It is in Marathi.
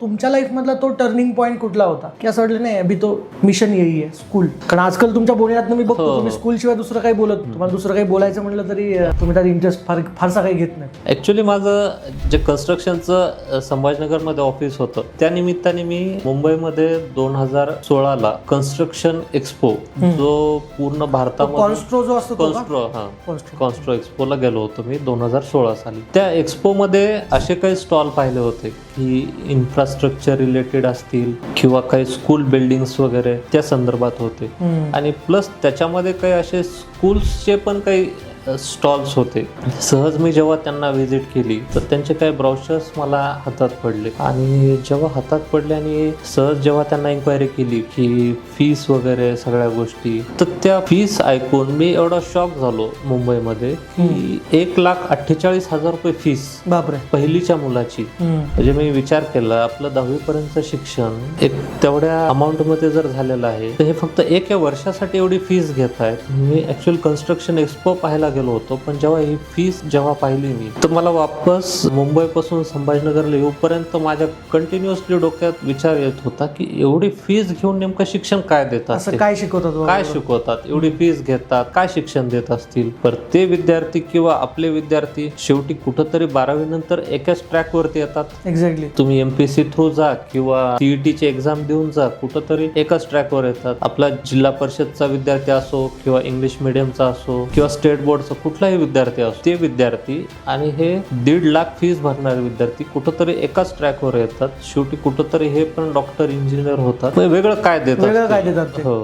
तुमच्या लाईफ मधला तो टर्निंग पॉईंट कुठला होता की असं वाटलं नाही अभि तो मिशन यही आहे स्कूल? कारण आजकाल तुमच्या बोलण्यात मी बघतो तुम्ही स्कूल शिवाय दुसरं काही बोलत, तुम्हाला दुसरं काही बोलायचं म्हटलं तरी तुम्ही त्यात इंटरेस्ट फारसा काही घेत नाही. ऍक्च्युली माझं जे कन्स्ट्रक्शनचं संभाजीनगरमध्ये ऑफिस होतं त्या निमित्ताने मी मुंबईमध्ये 2016ला कन्स्ट्रक्शन एक्सपो जो पूर्ण भारतामध्ये कॉन्स्ट्रो जो असतो तो का? कॉन्स्ट्रो एक्सपोला गेलो होतो मी 2016 साली. त्या एक्सपो मध्ये असे काही स्टॉल पाहिले होते की इन्फ्रास्ट्रक्चर रिलेटेड असतील किंवा काही स्कूल बिल्डिंग्स वगैरे त्या संदर्भात होते. आणि प्लस त्याच्यामध्ये काही असे स्कूल्सचे पण काही स्टॉल्स होते. सहज मी जेव्हा त्यांना व्हिजिट केली तर त्यांचे काही ब्राउचर्स मला हातात पडले आणि जेव्हा हातात पडले आणि सहज जेव्हा त्यांना इन्क्वायरी केली की फीस वगैरे सगळ्या गोष्टी, तर त्या फीस ऐकून मी एवढा शॉक झालो मुंबईमध्ये की 1,48,000 रुपये फीस बापरे पहिलीच्या मुलाची. म्हणजे मी विचार केला आपलं 10वी पर्यंत शिक्षण एक तेवढ्या अमाऊंट मध्ये जर झालेलं आहे तर हे फक्त एक वर्षासाठी एवढी फीस घेत आहेत. मी ऍक्च्युअल कन्स्ट्रक्शन एक्सपो पाहायला गेलो होतो पण जेव्हा ही फीस जेव्हा पाहिली मी तर मला वापस मुंबईपासून संभाजीनगरला येऊपर्यंत माझ्या कंटिन्युअसली डोक्यात विचार येत होता की एवढी फीस घेऊन नेमकं शिक्षण काय देतात, काय शिकवतात, काय शिकवतात, एवढी फीस घेतात, काय शिक्षण देत असतील. पर ते विद्यार्थी किंवा आपले विद्यार्थी शेवटी कुठंतरी 12वी नंतर एकाच ट्रॅक वरती येतात. एक्झॅक्टली तुम्ही एमपीएससी थ्रू जा किंवा सीईटीची एक्झाम देऊन जा, कुठंतरी एकाच ट्रॅकवर येतात. आपला जिल्हा परिषदचा विद्यार्थी असो किंवा इंग्लिश मिडियमचा असो किंवा स्टेट बोर्डचा कुठलाही विद्यार्थी असो, ते विद्यार्थी आणि हे 1.5 लाख फीस भरणारे विद्यार्थी कुठंतरी एकाच ट्रॅकवर येतात. शेवटी कुठंतरी हे पण डॉक्टर इंजिनियर होतात. वेगळं काय देतात ते? हो.